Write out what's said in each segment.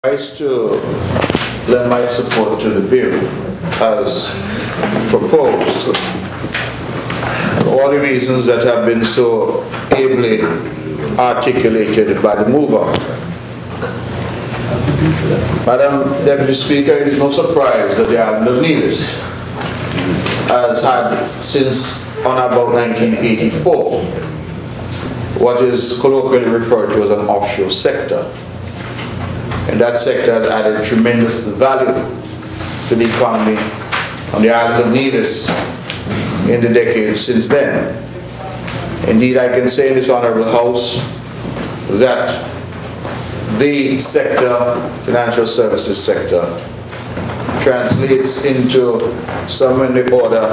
Is to lend my support to the bill as proposed. All the reasons that have been so ably articulated by the mover. Madam Deputy Speaker, it is no surprise that the island of Nevis has had since on about 1984 what is colloquially referred to as an offshore sector. And that sector has added tremendous value to the economy on the island of Nevis in the decades since then. Indeed, I can say in this honorable House that the sector, financial services sector, translates into somewhere in the order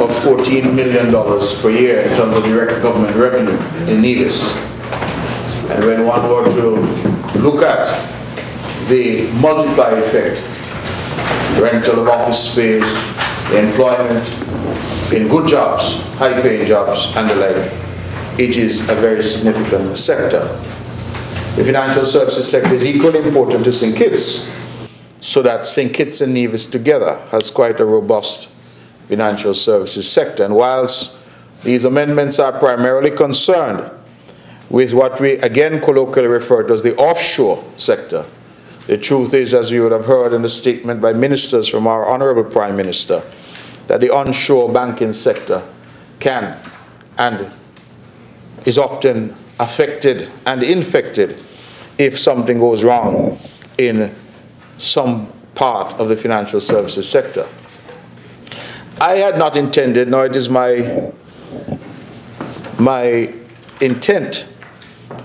of $14 million per year in terms of direct government revenue in Nevis. And when one were to look at the multiplier effect, rental of office space, employment in good jobs, high-paying jobs, and the like, it is a very significant sector. The financial services sector is equally important to St. Kitts, so that St. Kitts and Nevis together has quite a robust financial services sector. And whilst these amendments are primarily concerned with what we again colloquially refer to as the offshore sector, the truth is, as you would have heard in the statement by ministers from our Honourable Prime Minister, that the onshore banking sector can and is often affected and infected if something goes wrong in some part of the financial services sector. I had not intended, nor it is my intent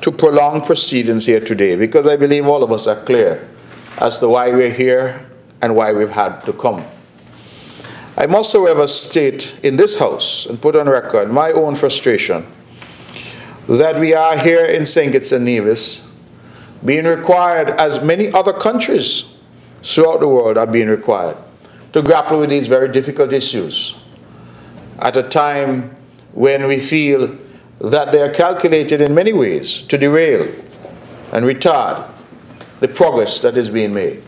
to prolong proceedings here today, because I believe all of us are clear as to why we're here and why we've had to come. I must, however, state in this House and put on record my own frustration that we are here in St. Kitts and Nevis being required, as many other countries throughout the world are being required, to grapple with these very difficult issues at a time when we feel that they are calculated in many ways to derail and retard the progress that is being made.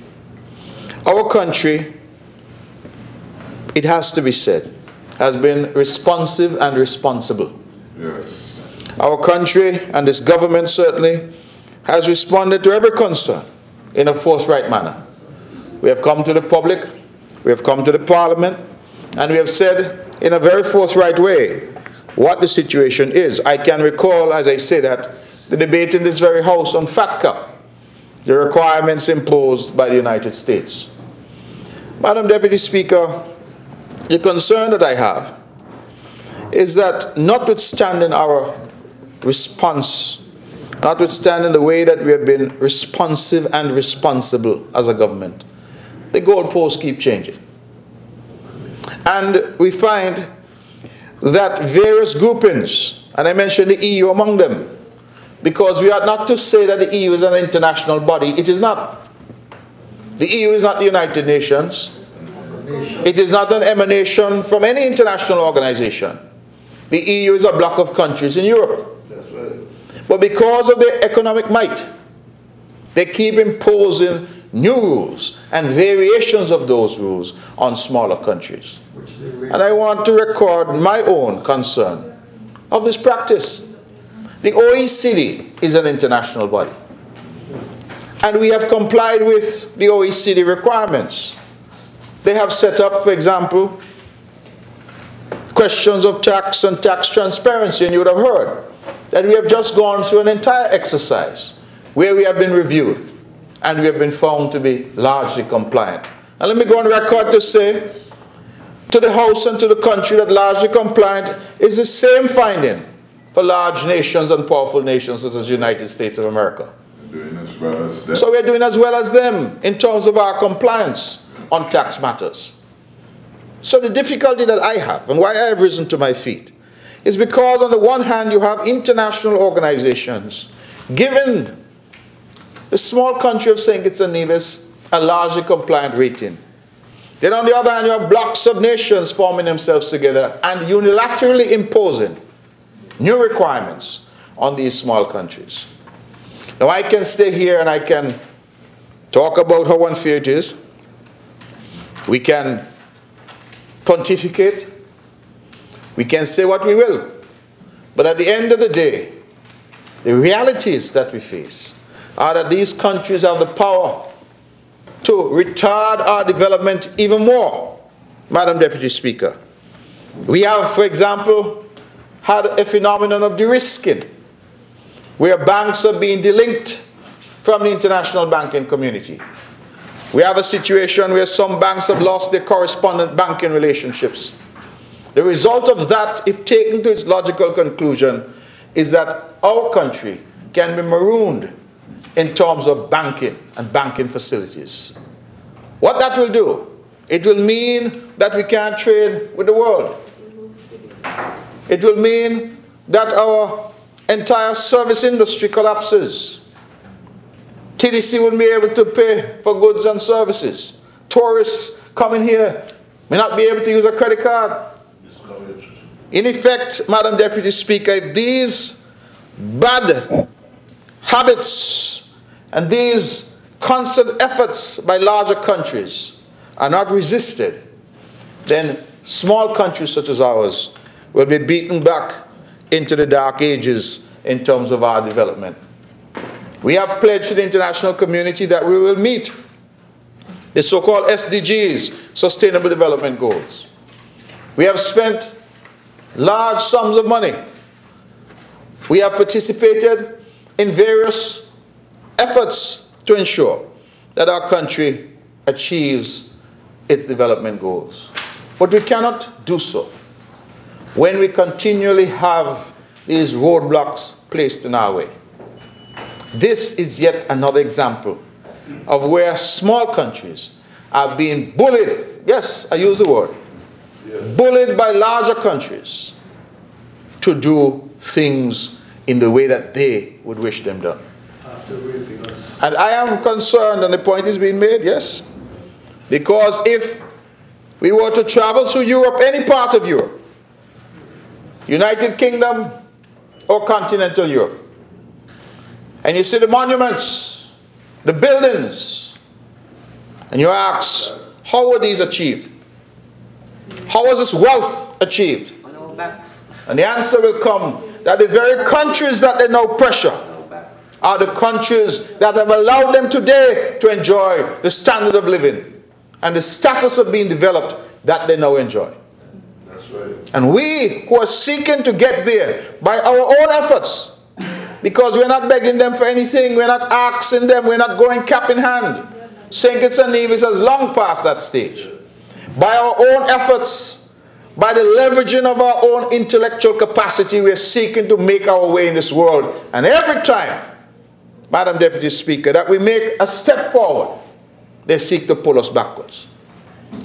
Our country, it has to be said, has been responsive and responsible. Yes. Our country, and this government certainly, has responded to every concern in a forthright manner. We have come to the public, we have come to the Parliament, and we have said in a very forthright way what the situation is. I can recall, as I say that, the debate in this very House on FATCA, the requirements imposed by the United States. Madam Deputy Speaker, the concern that I have is that notwithstanding our response, notwithstanding the way that we have been responsive and responsible as a government, the goalposts keep changing. And we find that various groupings, and I mentioned the EU among them, because we are not to say that the EU is an international body. It is not. The EU is not the United Nations. It is not an emanation from any international organization. The EU is a bloc of countries in Europe. But because of their economic might, they keep imposing new rules and variations of those rules on smaller countries. And I want to record my own concern of this practice. The OECD is an international body, and we have complied with the OECD requirements. They have set up, for example, questions of tax and tax transparency, and you would have heard that we have just gone through an entire exercise where we have been reviewed and we have been found to be largely compliant. And let me go on record to say to the House and to the country that largely compliant is the same finding for large nations and powerful nations such as the United States of America. Doing as well as them. So we're doing as well as them in terms of our compliance on tax matters. So the difficulty that I have, and why I have risen to my feet, is because on the one hand you have international organizations giving the small country of St. Kitts and Nevis a largely compliant rating. Then on the other hand you have blocks of nations forming themselves together and unilaterally imposing new requirements on these small countries. Now I can stay here and I can talk about how unfair it is. We can pontificate. We can say what we will. But at the end of the day, the realities that we face are that these countries have the power to retard our development even more, Madam Deputy Speaker. We have, for example, had a phenomenon of de-risking, where banks are being delinked from the international banking community. We have a situation where some banks have lost their correspondent banking relationships. The result of that, if taken to its logical conclusion, is that our country can be marooned in terms of banking and banking facilities. What that will do, it will mean that we can't trade with the world. It will mean that our entire service industry collapses. TDC wouldn't be able to pay for goods and services. Tourists coming here may not be able to use a credit card. In effect, Madam Deputy Speaker, if these bad habits and these constant efforts by larger countries are not resisted, then small countries such as ours will be beaten back into the dark ages in terms of our development. We have pledged to the international community that we will meet the so-called SDGs, Sustainable Development Goals. We have spent large sums of money. We have participated in various efforts to ensure that our country achieves its development goals. But we cannot do so when we continually have these roadblocks placed in our way. This is yet another example of where small countries are being bullied. Yes, I use the word. Yes. Bullied by larger countries to do things in the way that they would wish them done. And I am concerned, and the point is being made, yes. Because if we were to travel through Europe, any part of Europe, United Kingdom or continental Europe, and you see the monuments, the buildings, and you ask, how were these achieved? How was this wealth achieved? And the answer will come that the very countries that they now pressure are the countries that have allowed them today to enjoy the standard of living and the status of being developed that they now enjoy. That's right. And we who are seeking to get there by our own efforts, because we're not begging them for anything, we're not asking them, we're not going cap in hand. St. Kitts and Nevis has long passed that stage. By our own efforts, by the leveraging of our own intellectual capacity, we're seeking to make our way in this world. And every time, Madam Deputy Speaker, that we make a step forward, they seek to pull us backwards.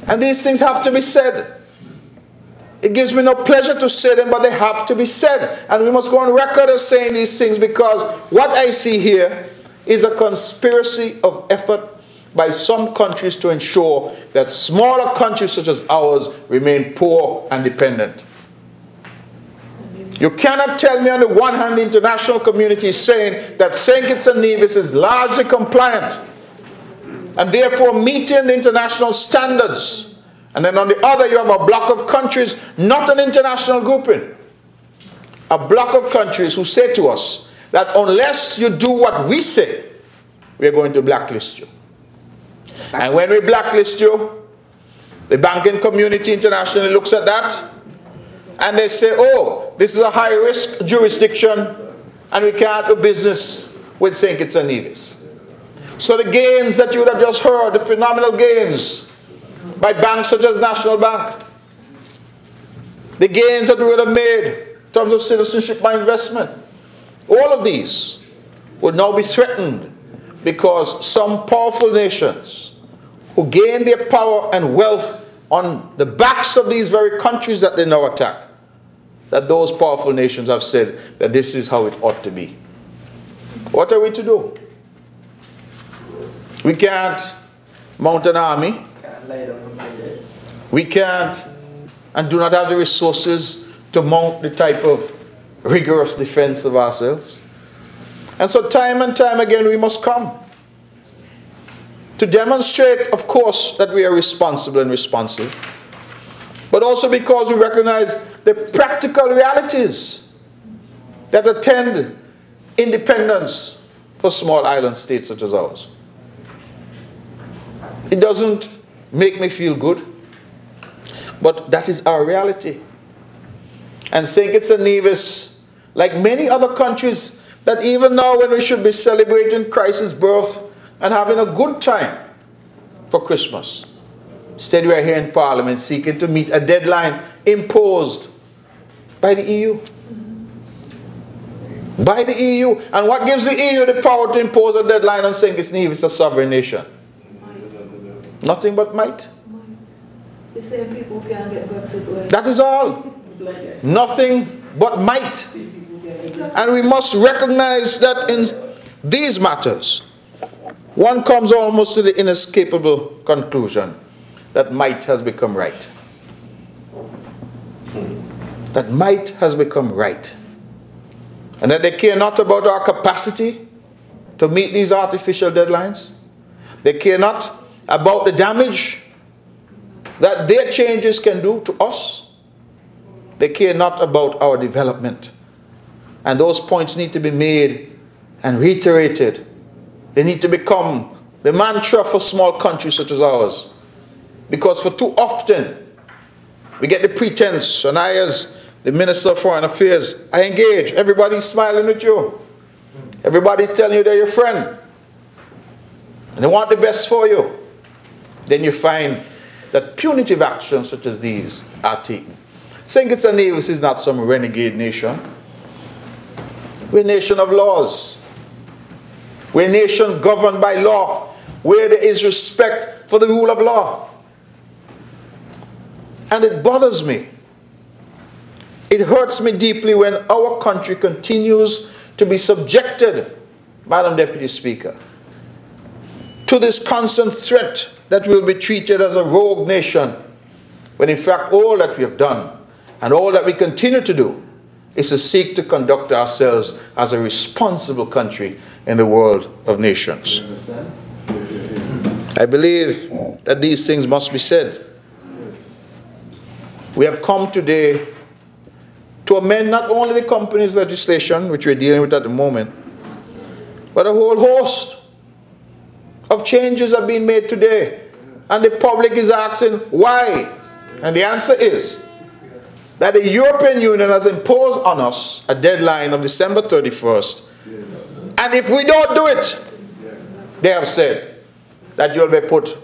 And these things have to be said. It gives me no pleasure to say them, but they have to be said. And we must go on record as saying these things, because what I see here is a conspiracy of effort by some countries to ensure that smaller countries such as ours remain poor and dependent. You cannot tell me on the one hand the international community is saying that St. Kitts and Nevis is largely compliant and therefore meeting the international standards, and then on the other you have a block of countries, not an international grouping, a block of countries who say to us that unless you do what we say, we are going to blacklist you. And when we blacklist you, the banking community internationally looks at that and they say, oh, this is a high-risk jurisdiction and we can't do business with St. Kitts and Nevis. So the gains that you would have just heard, the phenomenal gains by banks such as National Bank, the gains that we would have made in terms of citizenship by investment, all of these would now be threatened because some powerful nations who gain their power and wealth on the backs of these very countries that they now attack, that those powerful nations have said that this is how it ought to be. What are we to do? We can't mount an army. We can't and do not have the resources to mount the type of rigorous defense of ourselves. And so time and time again we must come. to demonstrate, of course, that we are responsible and responsive, but also because we recognize the practical realities that attend independence for small island states such as ours. It doesn't make me feel good, but that is our reality. And St. Kitts and Nevis, like many other countries, that even now when we should be celebrating Christ's birth and having a good time for Christmas, instead we are here in Parliament seeking to meet a deadline imposed by the EU. By the EU. And what gives the EU the power to impose a deadline on St. Kitts and Nevis, a sovereign nation? Nothing but might. The same people can't get Brexit. That is all. Nothing but might. And we must recognize that in these matters, one comes almost to the inescapable conclusion that might has become right. That might has become right. And that they care not about our capacity to meet these artificial deadlines. They care not about the damage that their changes can do to us. They care not about our development. And those points need to be made and reiterated. They need to become the mantra for small countries such as ours. Because for too often, we get the pretense, and I as the Minister of Foreign Affairs, I engage. Everybody's smiling with you. Everybody's telling you they're your friend. And they want the best for you. Then you find that punitive actions such as these are taken. St. Kitts and Nevis is not some renegade nation. We're a nation of laws. We're a nation governed by law, where there is respect for the rule of law. And it bothers me. It hurts me deeply when our country continues to be subjected, Madam Deputy Speaker, to this constant threat that we'll be treated as a rogue nation, when in fact all that we have done and all that we continue to do is to seek to conduct ourselves as a responsible country in the world of nations. I believe that these things must be said. We have come today to amend not only the company's legislation, which we're dealing with at the moment, but a whole host of changes are being made today. And the public is asking why. And the answer is that the European Union has imposed on us a deadline of December 31st. Yes. And if we don't do it, they have said that you'll be put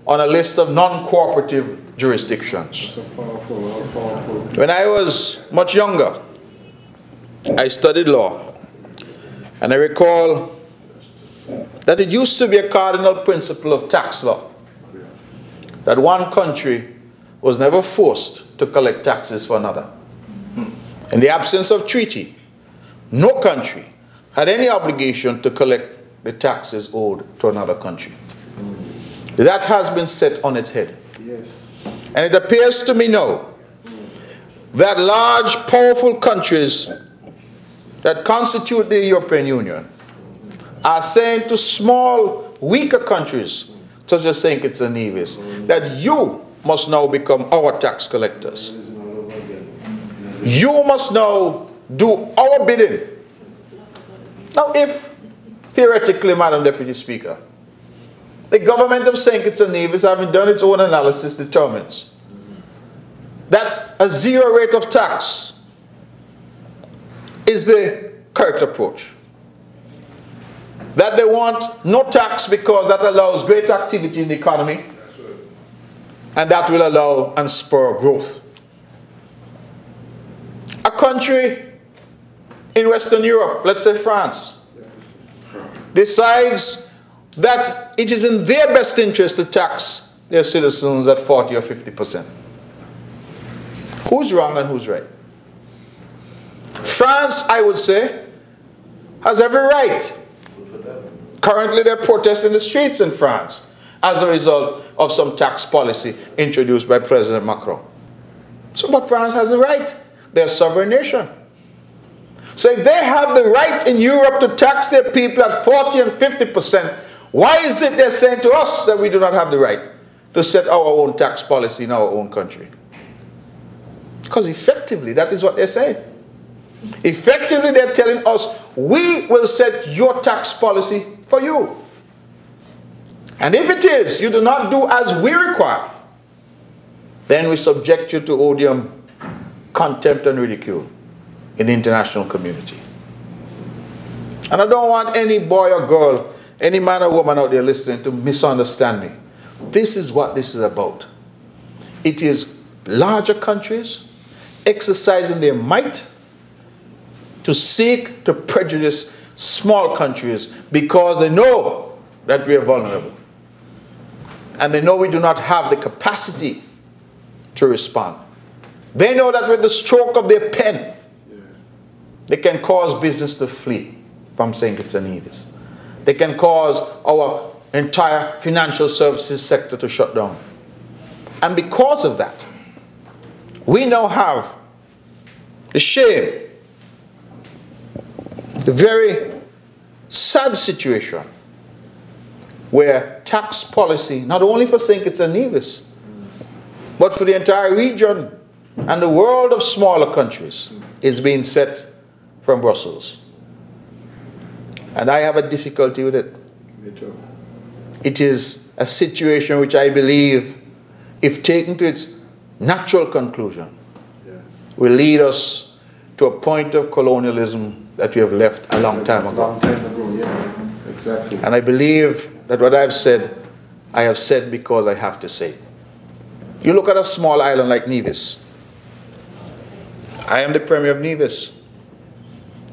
on a list of non-cooperative jurisdictions. When I was much younger, I studied law. And I recall that it used to be a cardinal principle of tax law that one country was never forced to collect taxes for another. In the absence of treaty, no country had any obligation to collect the taxes owed to another country. That has been set on its head. Yes. And it appears to me now that large, powerful countries that constitute the European Union are saying to small, weaker countries, such as St. Kitts and Nevis, that you must now become our tax collectors. You must now do our bidding. Now, if, theoretically, Madam Deputy Speaker, the government of St. Kitts and Nevis, having done its own analysis, determines that a zero rate of tax is the correct approach, that they want no tax because that allows great activity in the economy, and that will allow and spur growth. A country in Western Europe, let's say France, decides that it is in their best interest to tax their citizens at 40 or 50%. Who's wrong and who's right? France, I would say, has every right. Currently, there are protests in the streets in France as a result of some tax policy introduced by President Macron. So, but France has a right. They're a sovereign nation. So if they have the right in Europe to tax their people at 40 and 50%, Why is it they're saying to us that we do not have the right to set our own tax policy in our own country? Because effectively, that is what they're saying. Effectively, they're telling us, we will set your tax policy for you. And if it is, you do not do as we require, then we subject you to odium, contempt, and ridicule in the international community. And I don't want any boy or girl, any man or woman out there listening to misunderstand me. This is what this is about. It is larger countries exercising their might to seek to prejudice small countries because they know that we are vulnerable. And they know we do not have the capacity to respond. They know that with the stroke of their pen, they can cause business to flee from St. Kitts and Nevis. They can cause our entire financial services sector to shut down. And because of that, we now have the shame, the very sad situation where tax policy, not only for St. Kitts and Nevis, but for the entire region and the world of smaller countries, is being set from Brussels. And I have a difficulty with it. Me too. It is a situation which I believe, if taken to its natural conclusion, will lead us to a point of colonialism that we have left a long time ago. Long time ago, yeah, exactly. And I believe that what I've said, I have said because I have to say. You look at a small island like Nevis. I am the Premier of Nevis.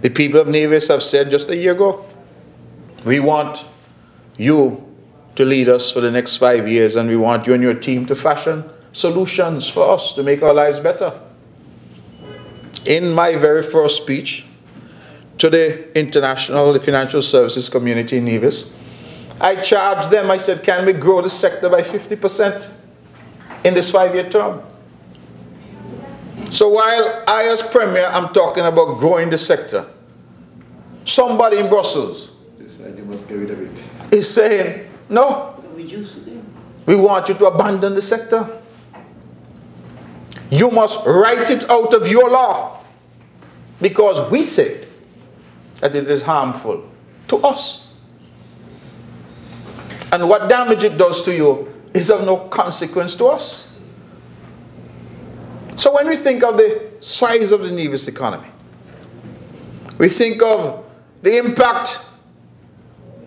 The people of Nevis have said just a year ago, we want you to lead us for the next 5 years, and we want you and your team to fashion solutions for us to make our lives better. In my very first speech to the financial services community in Nevis, I charged them, I said, can we grow the sector by 50% in this 5-year term? So while I as Premier am talking about growing the sector, somebody in Brussels You must get rid of it. is saying, no, we want you to abandon the sector. You must write it out of your law because we said that it is harmful to us. And what damage it does to you is of no consequence to us. So when we think of the size of the Nevis economy, we think of the impact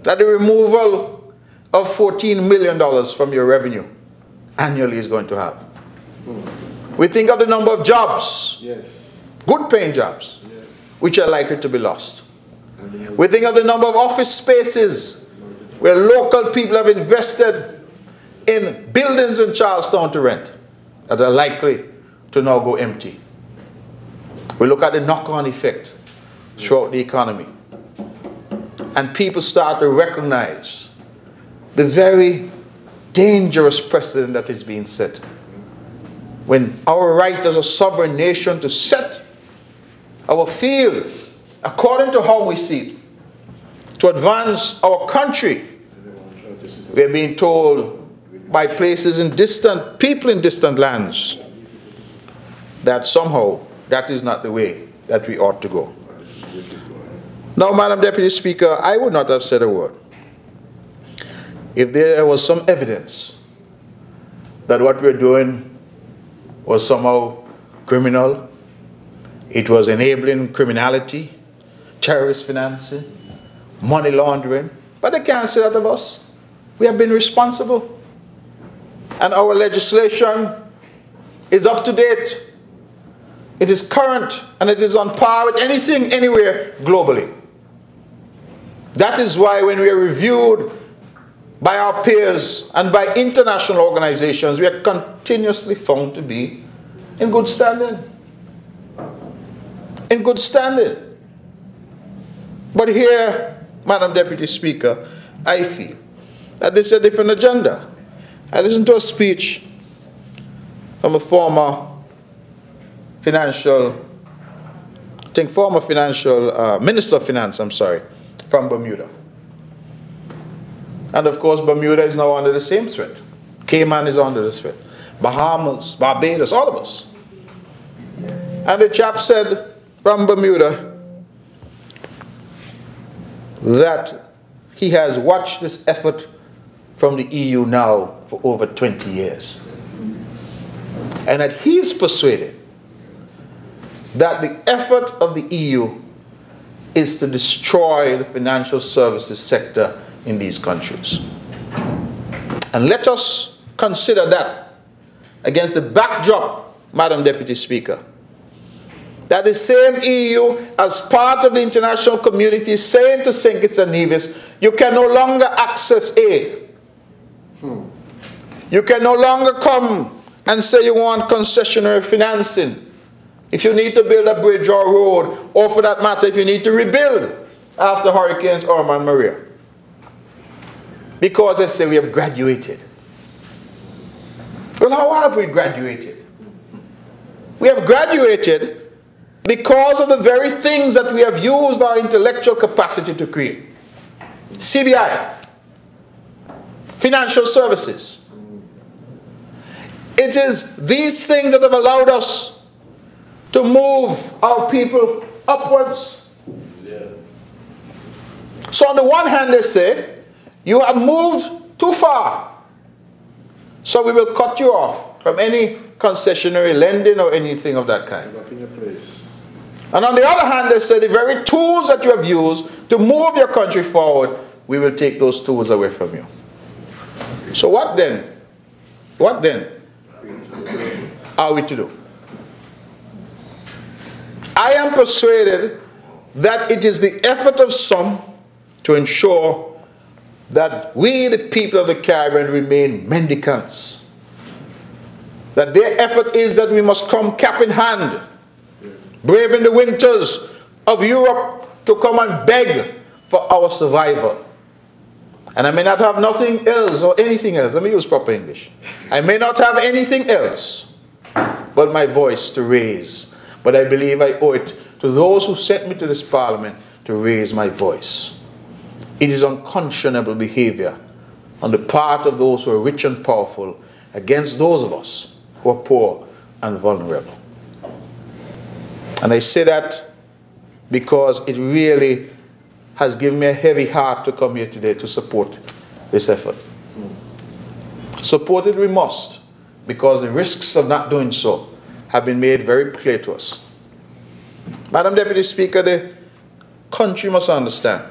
that the removal of $14 million from your revenue annually is going to have. We think of the number of jobs, Yes. good paying jobs, Yes. which are likely to be lost. We think of the number of office spaces where local people have invested in buildings in Charlestown to rent that are likely to now go empty. We look at the knock-on effect throughout the economy. And people start to recognize the very dangerous precedent that is being set. When our right as a sovereign nation to set our field according to how we see it, to advance our country, we are being told by places in distant, people in distant lands, that somehow that is not the way that we ought to go. Now, Madam Deputy Speaker, I would not have said a word if there was some evidence that what we're doing was somehow criminal, it was enabling criminality, terrorist financing, money laundering. But they can't say that of us. We have been responsible. And our legislation is up to date. It is current, and it is on par with anything, anywhere, globally. That is why when we are reviewed by our peers and by international organizations, we are continuously found to be in good standing. In good standing. But here, Madam Deputy Speaker, I feel that this is a different agenda. I listened to a speech from a former Minister of Finance, from Bermuda. And of course, Bermuda is now under the same threat. Cayman is under the threat. Bahamas, Barbados, all of us. And the chap said from Bermuda that he has watched this effort from the EU now for over 20 years. And that he's persuaded that the effort of the EU is to destroy the financial services sector in these countries. And let us consider that against the backdrop, Madam Deputy Speaker, that the same EU, as part of the international community, is saying to St. Kitts and Nevis, you can no longer access aid. You can no longer come and say you want concessionary financing. If you need to build a bridge or a road, or for that matter, if you need to rebuild after Hurricanes Irma and Maria. Because they say we have graduated. Well, how have we graduated? We have graduated because of the very things that we have used our intellectual capacity to create. CBI, financial services. It is these things that have allowed us to move our people upwards. Yeah. So on the one hand they say, you have moved too far, so we will cut you off from any concessionary lending or anything of that kind. Back in your place. And on the other hand, they say the very tools that you have used to move your country forward, we will take those tools away from you. So what then? What then are we to do? I am persuaded that it is the effort of some to ensure that we, the people of the Caribbean, remain mendicants. That their effort is that we must come cap in hand, braving the winters of Europe to come and beg for our survival. And I may not have nothing else or anything else. Let me use proper English. I may not have anything else but my voice to raise. But I believe I owe it to those who sent me to this parliament to raise my voice. It is unconscionable behavior on the part of those who are rich and powerful against those of us who are poor and vulnerable. And I say that because it really has given me a heavy heart to come here today to support this effort. Support it we must, because the risks of not doing so have been made very clear to us. Madam Deputy Speaker, the country must understand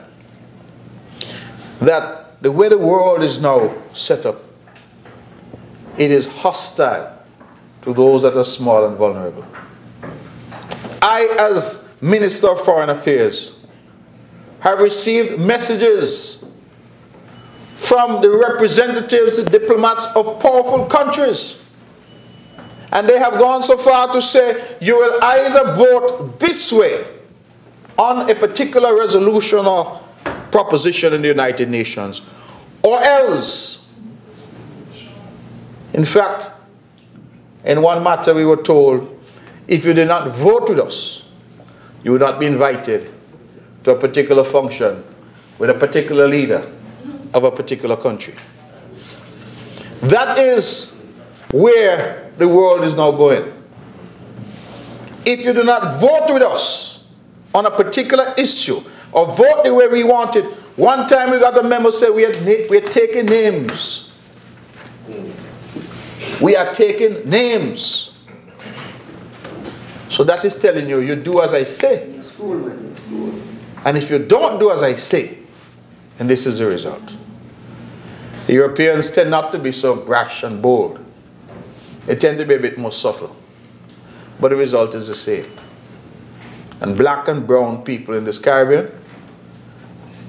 that the way the world is now set up, it is hostile to those that are small and vulnerable. I, as Minister of Foreign Affairs, have received messages from the representatives, the diplomats of powerful countries. And they have gone so far to say, you will either vote this way on a particular resolution or proposition in the United Nations, or else. In fact, in one matter we were told, if you did not vote with us, you would not be invited to a particular function with a particular leader of a particular country. That is where the world is now going. If you do not vote with us on a particular issue, or vote the way we want it, one time we got a memo say we're taking names. We are taking names. So that is telling you, you do as I say. And if you don't do as I say, and this is the result. The Europeans tend not to be so brash and bold. They tend to be a bit more subtle. But the result is the same. And black and brown people in this Caribbean,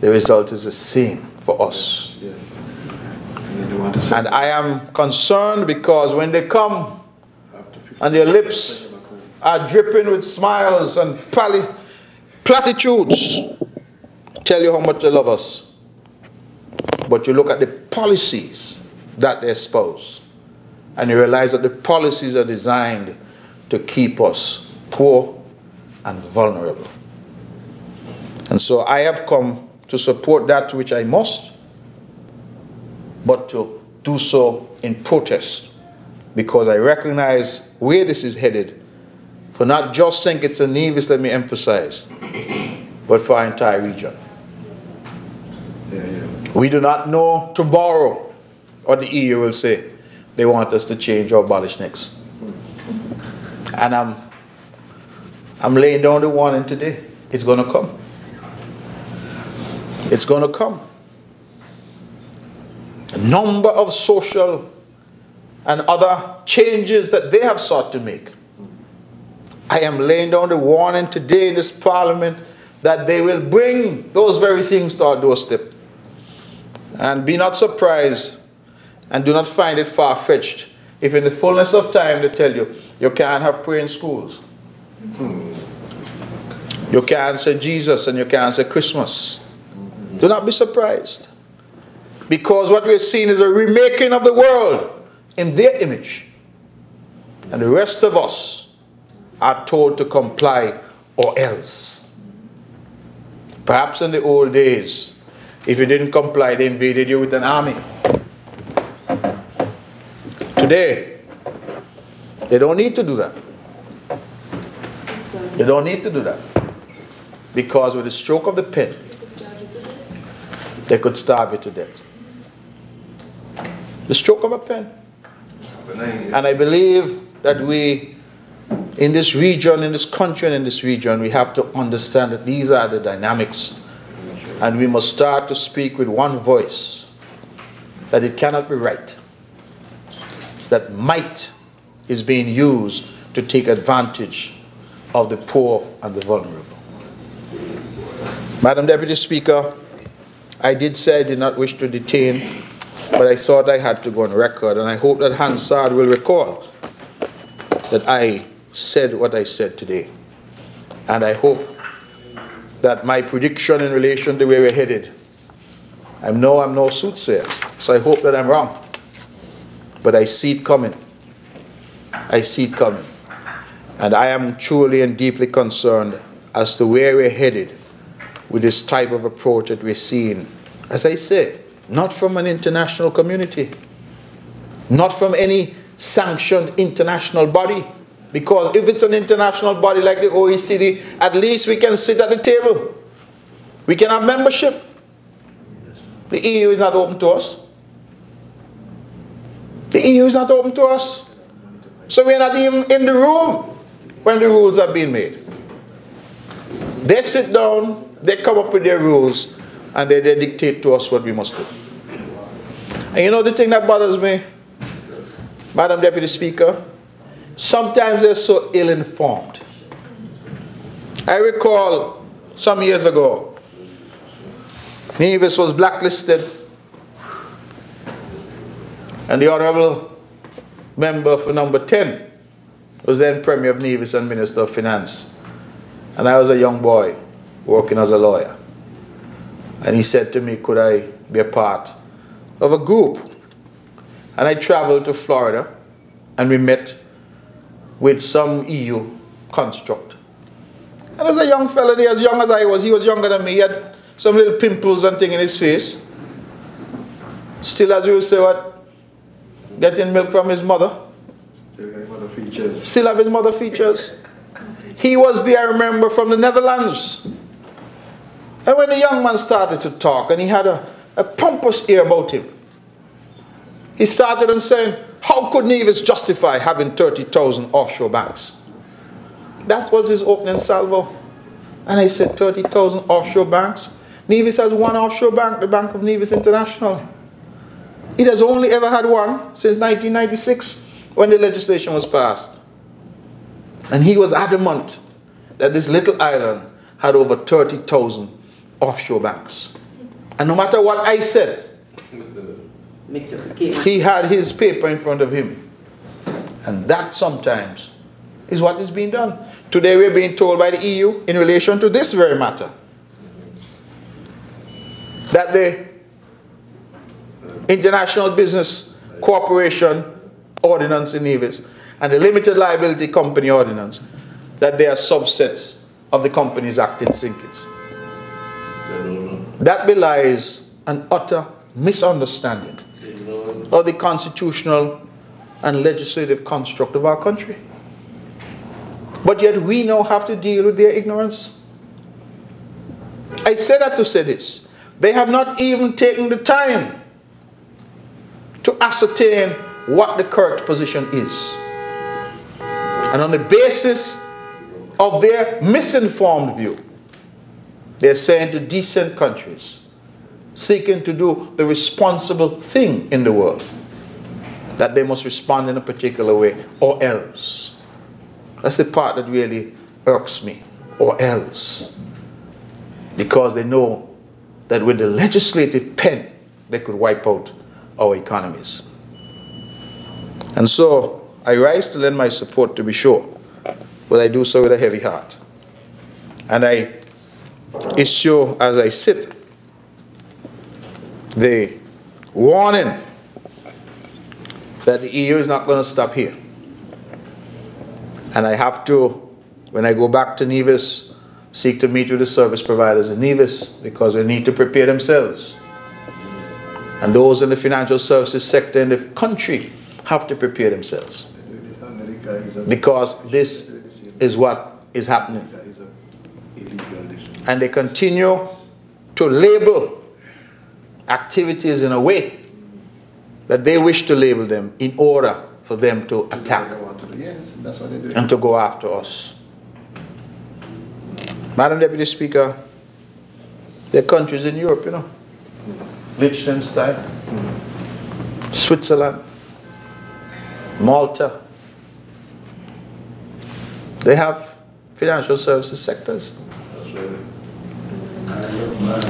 the result is the same for us. Yes. And I am concerned because when they come and their lips are dripping with smiles and platitudes, tell you how much they love us. But you look at the policies that they espouse, and you realize that the policies are designed to keep us poor and vulnerable. And so I have come to support that which I must, but to do so in protest, because I recognize where this is headed, for not just St. Kitts and Nevis, let me emphasize, but for our entire region. We do not know tomorrow what the EU will say. They want us to change or abolish next. And I'm laying down the warning today. It's going to come. It's going to come. A number of social and other changes that they have sought to make. I am laying down the warning today in this parliament that they will bring those very things to our doorstep. And be not surprised and do not find it far-fetched if in the fullness of time they tell you, you can't have prayer in schools. You can't say Jesus and you can't say Christmas. Do not be surprised. Because what we're seeing is a remaking of the world in their image. And the rest of us are told to comply or else. Perhaps in the old days, if you didn't comply, they invaded you with an army. Today, they don't need to do that. They don't need to do that. Because with the stroke of the pen, they could starve you to death. The stroke of a pen. And I believe that we, in this region, in this country and in this region, we have to understand that these are the dynamics. And we must start to speak with one voice, that it cannot be right. That might is being used to take advantage of the poor and the vulnerable. Madam Deputy Speaker, I did say I did not wish to detain, but I thought I had to go on record, and I hope that Hansard will recall that I said what I said today. And I hope that my prediction in relation to where we're headed, I'm no soothsayer, so I hope that I'm wrong. But I see it coming. I see it coming. And I am truly and deeply concerned as to where we're headed with this type of approach that we're seeing. As I say, not from an international community, not from any sanctioned international body. Because if it's an international body like the OECD, at least we can sit at the table. We can have membership. The EU is not open to us. The EU is not open to us. So we're not even in the room when the rules are being made. They sit down, they come up with their rules, and they dictate to us what we must do. And you know the thing that bothers me, Madam Deputy Speaker? Sometimes they're so ill-informed. I recall some years ago, Nevis was blacklisted, and the Honourable Member for number 10 was then Premier of Nevis and Minister of Finance. And I was a young boy working as a lawyer. And he said to me, could I be a part of a group? And I traveled to Florida, and we met with some EU construct. And as a young fella there, as young as I was, he was younger than me, he had some little pimples and thing in his face. Still, as we would say, what? Getting milk from his mother. Still have mother features. Still have his mother features. He was there, I remember, from the Netherlands. And when the young man started to talk, and he had a pompous air about him, he started and saying, how could Nevis justify having 30,000 offshore banks? That was his opening salvo. And I said, 30,000 offshore banks? Nevis has one offshore bank, the Bank of Nevis International. It has only ever had one since 1996 when the legislation was passed. And he was adamant that this little island had over 30,000 offshore banks. And no matter what I said, he had his paper in front of him. And that sometimes is what is being done. Today we're being told by the EU in relation to this very matter that the International Business Cooperation Ordinance in Nevis and the Limited Liability Company Ordinance, that they are subsets of the Companies Act in St. Kitts. That belies an utter misunderstanding of the constitutional and legislative construct of our country. But yet we now have to deal with their ignorance. I say that to say this. They have not even taken the time to ascertain what the correct position is. And on the basis of their misinformed view, they're saying to decent countries, seeking to do the responsible thing in the world, that they must respond in a particular way, or else. That's the part that really irks me, or else. Because they know that with the legislative pen, they could wipe out our economies. And so, I rise to lend my support, to be sure, but I do so with a heavy heart. And I issue, as I sit, the warning that the EU is not going to stop here. And I have to, when I go back to Nevis, seek to meet with the service providers in Nevis, because they need to prepare themselves. And those in the financial services sector in the country have to prepare themselves. Because this is what is happening. And they continue to label activities in a way that they wish to label them in order for them to attack and to go after us. Madam Deputy Speaker, there are countries in Europe, you know, Liechtenstein, Switzerland, Malta. They have financial services sectors.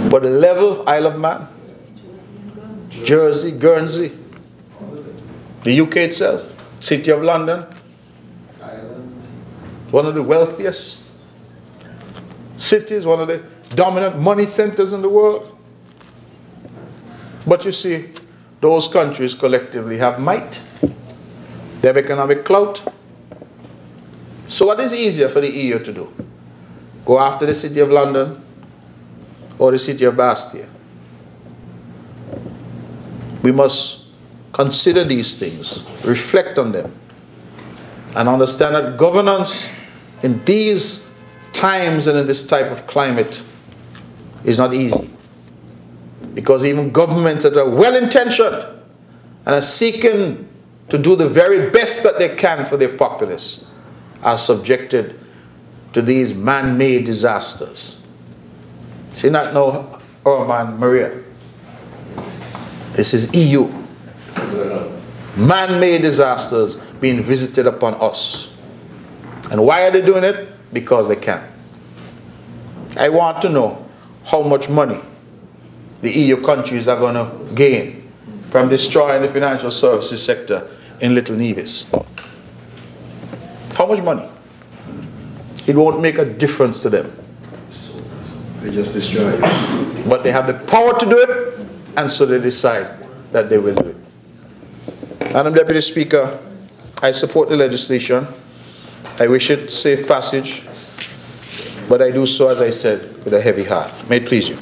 But the level, Isle of Man, Jersey, Guernsey, the UK itself, City of London, one of the wealthiest cities, one of the dominant money centers in the world. But you see, those countries collectively have might. They have economic clout. So what is easier for the EU to do? Go after the City of London or the City of Bastia? We must consider these things, reflect on them, and understand that governance in these times and in this type of climate is not easy. Because even governments that are well-intentioned and are seeking to do the very best that they can for their populace are subjected to these man-made disasters. See not now, Urban Maria. This is EU. Man-made disasters being visited upon us. And why are they doing it? Because they can. I want to know how much money the EU countries are going to gain from destroying the financial services sector in Little Nevis. How much money? It won't make a difference to them. They just destroy it. But they have the power to do it, and so they decide that they will do it. Madam Deputy Speaker, I support the legislation. I wish it safe passage, but I do so, as I said, with a heavy heart. May it please you.